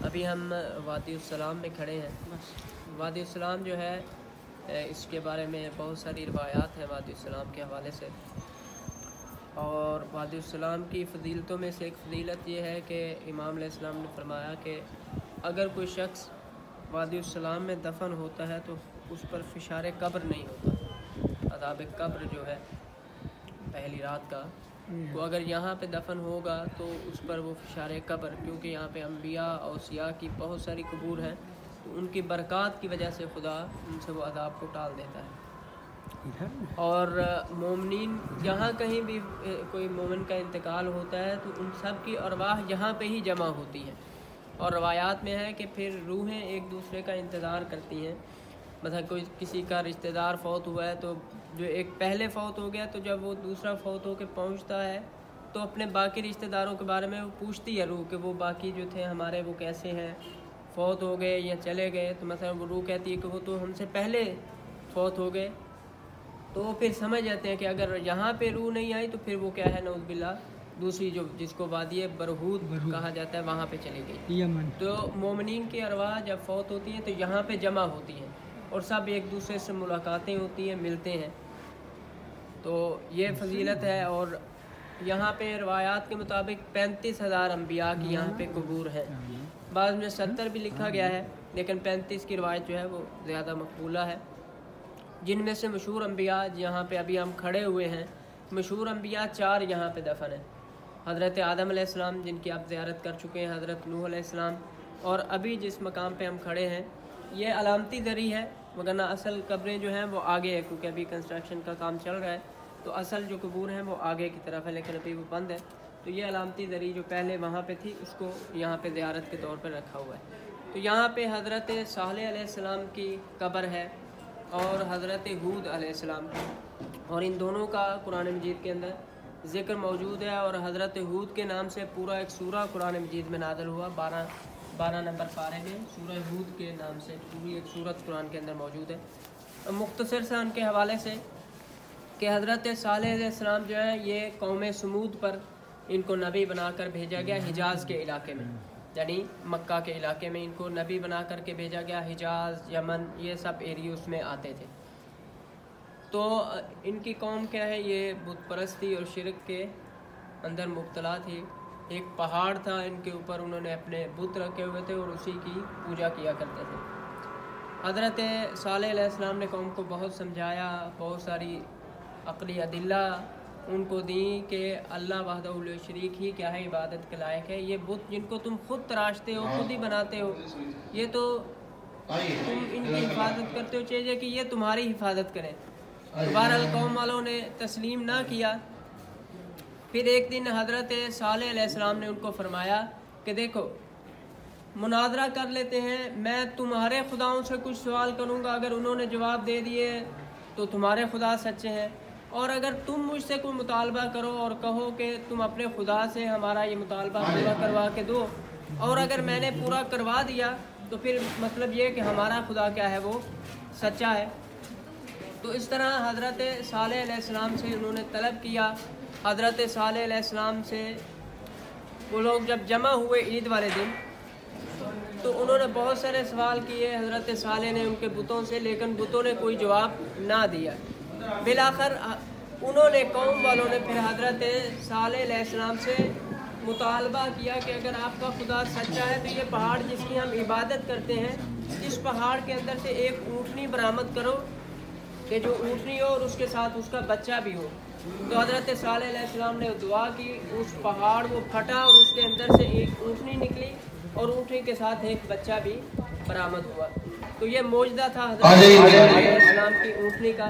ابھی ہم وادی السلام میں کھڑے ہیں۔ وادی السلام جو ہے اس کے بارے میں بہت ساری روایات ہیں وادی السلام کے حوالے سے، اور وادی السلام کی فضیلتوں میں سے ایک فضیلت یہ ہے کہ امام علیہ السلام نے فرمایا کہ اگر کوئی شخص وادی السلام میں دفن ہوتا ہے تو اس پر فشار قبر نہیں ہوتا۔ عذاب قبر جو ہے پہلی رات کا، وہ اگر یہاں پہ دفن ہوگا تو اس پر وہ فشار قبر، کیونکہ یہاں پہ انبیاء اوصیاء کی بہت ساری قبور ہیں، تو ان کی برکات کی وجہ سے خدا ان سے وہ عذاب کو ٹال دیتا ہے۔ اور مومنین یہاں کہیں بھی کوئی مومن کا انتقال ہوتا ہے تو ان سب کی ارواح یہاں پہ ہی جمع ہوتی ہیں، اور روایات میں ہے کہ پھر روحیں ایک دوسرے کا انتظار کرتی ہیں۔ مثلا کوئی کسی کا رشتہ دار فوت ہوا ہے تو جو ایک پہلے فوت ہو گیا، تو جب وہ دوسرا فوت ہو کے پہنچتا ہے تو اپنے باقی رشتہ داروں کے بارے میں وہ پوچھتی ہے روح کہ وہ باقی جو تھے ہمارے وہ کیسے ہیں، فوت ہو گئے یا چلے گئے، تو مثلا وہ روح کہتی ہے کہ وہ تو ہم سے پہلے فوت ہو گئے۔ تو وہ پھر سمجھ جاتے ہیں کہ اگر یہاں پہ روح نہیں آئی تو پھر وہ کیا ہے، نعوذ باللہ دوسری جو جس کو وادی برہوت کہا جاتا ہے وہاں پہ چلی گئی۔ تو مومنین کی ارواح جب فوت ہوتی ہیں تو یہاں پہ جمع ہوتی ہیں اور سب ایک دوسرے سے ملاقاتیں ہوتی ہیں، ملتے ہیں۔ تو یہ فضیلت ہے، اور یہاں پہ روایات کے مطابق 35,000 انبیاء کی یہاں پہ قبور ہیں۔ بعض میں 70 بھی لکھا گیا ہے، لیکن 35 کی روایت جو ہے وہ زیادہ مقبولہ ہے، جن میں سے مشہور انبیاء یہاں پہ ابھی ہم کھڑے ہوئے ہیں۔ مشہور انبیاء 4 یہاں پہ دفن ہیں۔ حضرت آدم علیہ السلام جن کی آپ زیارت کر چکے ہیں، حضرت نوح علیہ السلام، اور ابھی جس مقام پہ ہم کھڑے ہیں یہ علامتی ذریعہ ہے، وگرنہ اصل قبریں جو ہیں وہ آگے ہے، کیونکہ ابھی کنسٹرکشن کا کام چل رہا ہے تو اصل جو قبور ہیں وہ آگے کی طرف ہے، لیکن ابھی وہ بند ہے۔ تو یہ علامتی ذریعہ جو پہلے وہاں پہ تھی اس کو یہاں پہ زیارت کے طور پر رکھا ہوا ہے۔ تو یہاں پہ حضرت صالح علیہ السلام کی قبر ہے اور حضرت ہود علیہ السلام کی، اور ان دونوں کا قرآن مجید کے اندر ذکر موجود ہے، اور حضرت ہود کے نام سے پورا ایک سورہ قرآن مجید میں نازل ہوا، 12 نمبر پارے میں سورہ ہود کے نام سے پوری ایک سورت قرآن کے اندر موجود ہے۔ مختصر سے ان کے حوالے سے کہ حضرت صالح علیہ السلام جو ہیں یہ قوم سمود پر ان کو نبی بنا کر بھیجا گیا، حجاز کے علاقے میں، یعنی مکہ کے علاقے میں ان کو نبی بنا کر کے بھیجا گیا۔ حجاز، یمن، یہ سب ایریوز میں آتے تھے۔ تو ان کی قوم کیا ہے، یہ بت پرستی اور شرک کے اندر مبتلا تھی۔ ایک پہاڑ تھا ان کے اوپر، انہوں نے اپنے بت رکھے ہوئے تھے اور اسی کی پوجا کیا کرتے تھے۔ حضرت صالح علیہ السلام نے قوم کو بہت سمجھایا، بہت ساری عقلی ادلہ ان کو دیں کہ اللہ وحدہ لا شریک ہی کیا ہے، عبادت کے لائق ہے۔ یہ بت جن کو تم خود تراشتے ہو، خود ہی بناتے ہو، یہ تو تم ان کی حفاظت کرتے ہو، چاہیے کہ یہ تمہاری حفاظت کریں۔ بہرحال قوم والوں نے تسلیم نہ کیا۔ پھر ایک دن حضرت صالح علیہ السلام نے ان کو فرمایا کہ دیکھو مناظرہ کر لیتے ہیں، میں تمہارے خداؤں سے کچھ سوال کروں گا، اگر انہوں نے جواب دے دیے تو تمہارے خدا سچے ہیں، اور اگر تم مجھ سے کوئی مطالبہ کرو اور کہو کہ تم اپنے خدا سے ہمارا یہ مطالبہ پورا کروا کے دو، اور اگر میں نے پورا کروا دیا تو پھر مطلب یہ کہ ہمارا خدا کیا ہے، وہ سچا ہے۔ تو اس طرح حضرت صالح علیہ السلام سے انہوں نے طلب کیا۔ حضرت صالح علیہ السلام سے وہ لوگ جب جمع ہوئے عید والے دن تو انہوں نے بہت سارے سوال کیے حضرت صالح نے ان کے بتوں سے، لیکن بتوں نے کوئی جواب نہ دیا۔ بالآخر انہوں نے قوم والوں نے پھر حضرت صالح علیہ السلام سے مطالبہ کیا کہ اگر آپ کا خدا سچا ہے تو یہ پہاڑ جس کی ہم عبادت کرتے ہیں، اس پہاڑ کے اندر سے ایک اونٹنی برآمد کرو کہ جو اونٹنی ہو اور اس کے ساتھ اس کا بچہ بھی ہو۔ تو حضرت صالح علیہ السلام نے دعا کی، اس پہاڑ وہ پھٹا اور اس کے اندر سے ایک اونٹنی نکلی اور اونٹنی کے ساتھ ایک بچہ بھی برآمد ہوا۔ تو یہ معجزہ تھا حضرت صالح علیہ السلام کی اونٹنی کا،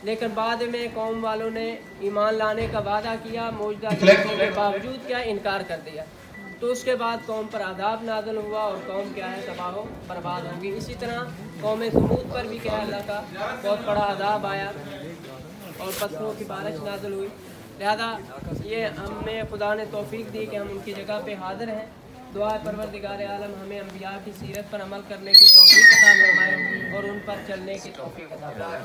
لیکن بعد میں قوم والوں نے ایمان لانے کا وعدہ کیا، معجزہ دیکھنے کے باوجود کیا انکار کر دیا۔ تو اس کے بعد قوم پر عذاب نازل ہوا اور قوم کیا ہے، تباہ و برباد ہوگی۔ اسی طرح قوم سمود پر بھی کیا اللہ کا بہت بڑا عذاب آیا اور پتھروں کی بارش نازل ہوئی۔ لہذا یہ ہمیں خدا نے توفیق دی کہ ہم ان کی جگہ پہ حاضر ہیں، دعا ہے پروردگار عالم ہمیں انبیاء کی سیرت پر عمل کرنے کی توفیق عطا فرمائے اور ان پر چلنے کی توفیق عطا فرمائے۔